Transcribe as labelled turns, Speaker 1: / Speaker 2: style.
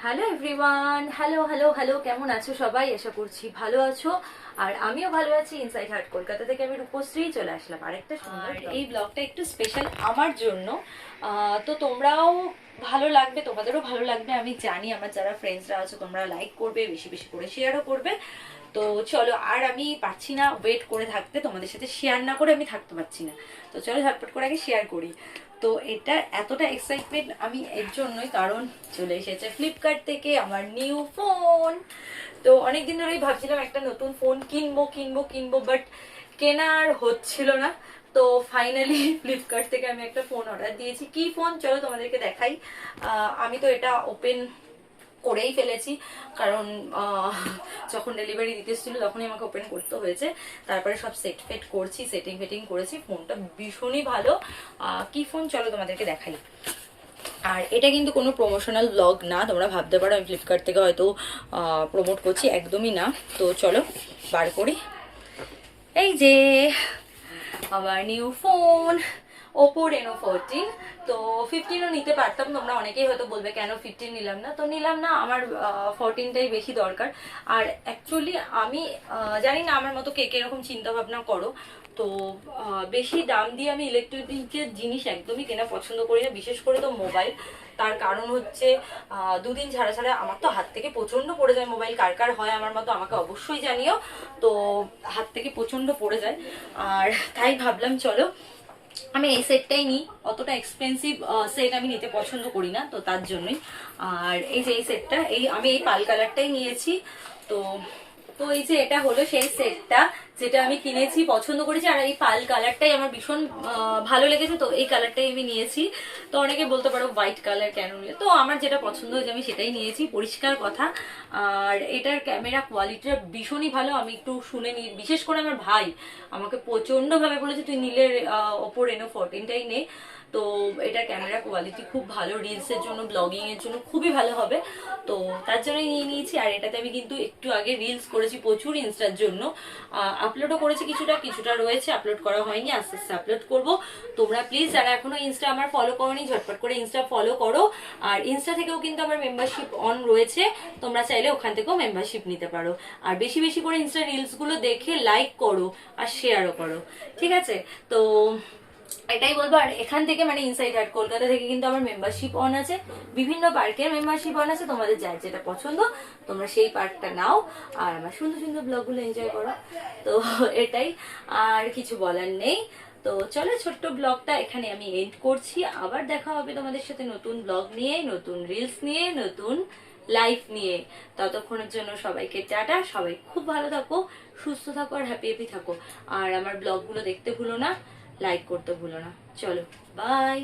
Speaker 1: Hello everyone, hello hello hello, কেমন আছো সবাই? আশা করছি ভালো আছো। আর আমিও ভালো আছি। ইনসাইড হার্ট কলকাতা থেকে আমি রূপশ্রী চলে আসলাম আরেকটা সুন্দর এই ব্লগটা একটু স্পেশাল আমার জন্য। তো তোমরাও ভালো লাগবে, তোমাদেরও ভালো লাগবে আমি জানি। আমার যারা ফ্রেন্ডসরা আছো তোমরা লাইক করবে, বেশি বেশি করে শেয়ারও করবে। তো চলো, আর আমি পারছি না ওয়েট করে থাকতে, তোমাদের সাথে শেয়ার না করে আমি থাকতে পারছি না। তো চলো ঝটপট করে আগে শেয়ার করি। তো এটা এতটা এক্সাইটমেন্ট আমি এর জন্যই, কারণ চলে এসেছে ফ্লিপকার্ট থেকে আমার নিউ ফোন। তো অনেকদিন ধরেই ভাবছিলাম একটা নতুন ফোন কিনবো কিনবো কিনবো, বাট কেনার হচ্ছিল না। তো ফাইনালি ফ্লিপকার্ট থেকে আমি একটা ফোন অর্ডার দিয়েছি। কি ফোন চলো তোমাদেরকে দেখাই। আমি তো এটা ওপেন করেই ফেলেছি, কারণ যখন ডেলিভারি দিতে এসেছিল তখনই আমাকে ওপেন করতে হয়েছে। তারপরে সব সেট ফেট করছি, সেটিং ফেটিং করেছি। ফোনটা ভীষণই ভালো। কি ফোন চলো তোমাদেরকে দেখাই। আর এটা কিন্তু কোনো প্রমোশনাল ব্লগ না, তোমরা ভাবতে পারো আমি ফ্লিপকার্ট থেকে হয়তো প্রমোট করছি, একদমই না। তো চলো বার করি। এই যে আমার নিউ ফোন, ওপো Reno 14। তো 15ও নিতে পারতাম, তোমরা অনেকেই হয়তো বলবে কেন 15 নিলাম না। তো নিলাম না, আমার 14টাই বেশি দরকার। আর অ্যাকচুয়ালি আমি জানি না আমার মতো কে কে এরকম চিন্তা ভাবনা করো। তো বেশি দাম দিয়ে আমি ইলেকট্রনিকের জিনিস একদমই কেনা পছন্দ করি না, বিশেষ করে তো মোবাইল। তার কারণ হচ্ছে দুদিন ছাড়া ছাড়া আমার তো হাত থেকে প্রচন্ড পড়ে যায় মোবাইল। কার কার হয় আমার মতো আমাকে অবশ্যই জানিও। তো হাত থেকে প্রচন্ড পড়ে যায়। আর তাই ভাবলাম চলো আমি এই সেটটাই নিই। অতটা এক্সপেন্সিভ সেট আমি নিতে পছন্দ করি না, তো তার জন্যই। আর এই যে এই সেটটা, আমি এই পাল কালারটাই নিয়েছি। তো তো এই যে এটা হলো সেই সেটটা যেটা আমি কিনেছি, পছন্দ করেছি। আর এই পাল কালারটাই আমার ভীষণ ভালো লেগেছে, তো এই কালারটাই আমি নিয়েছি। তো অনেকে বলতে পারো হোয়াইট কালার কেন নিলে, তো আমার যেটা পছন্দ হয়েছে আমি সেটাই নিয়েছি, পরিষ্কার কথা। আর এটার ক্যামেরা কোয়ালিটিটা ভীষণই ভালো। আমি একটু শুনে নিই, বিশেষ করে আমার ভাই আমাকে প্রচন্ড ভাবে বলেছে তুই নিলে ওপো Reno 14টাই নে। তো এটার ক্যামেরা কোয়ালিটি খুব ভালো, রিলসের জন্য ব্লগিং এর জন্য খুবই ভালো হবে। তো তার জন্যই নিয়ে নিয়েছি। আর এটাতে আমি কিন্তু একটু আগে রিলস করেছি প্রচুর ইনস্টার জন্য, আপলোডও করেছি, কিছুটা কিছুটা রয়েছে, আপলোড করা হয়নি, আস্তে আস্তে আপলোড করবো। তোমরা প্লিজ যারা এখনো ইনস্টা আমার ফলো করোনি ঝটপট করে ইনস্টা ফলো করো। আর ইনস্টা থেকেও কিন্তু আমার মেম্বারশিপ অন রয়েছে, তোমরা চাইলে ওখান থেকেও মেম্বারশিপ নিতে পারো। আর বেশি বেশি করে ইনস্টা রিলস গুলো দেখে লাইক করো আর শেয়ারও করো, ঠিক আছে? তো এটাই বলবো। আর এখান থেকে মানে ইনসাইড হার্ট কলকাতা থেকে কিন্তু আমার মেম্বারশিপ অন আছে, বিভিন্ন পার্কের মেম্বারশিপ অন আছে। তোমাদের যার যেটা পছন্দ তোমরা সেই পার্কটা নাও আর আমার সুন্দর সুন্দর ব্লগগুলো এনজয় করো। তো এটাই, আর কিছু বলার নেই। তো চলো ছোট্ট ব্লগটা এখানে আমি এন্ড করছি। আবার দেখা হবে তোমাদের সাথে নতুন ব্লগ নিয়ে, নতুন রিলস নিয়ে, নতুন লাইফ নিয়ে। ততক্ষণের জন্য সবাইকে টাটা। সবাই খুব ভালো থাকো, সুস্থ থাকো আর হ্যাপি হ্যাপি থাকো। আর আমার ব্লগগুলো দেখতে ভুলো না, লাইক করতে ভুলো না। চলো বাই।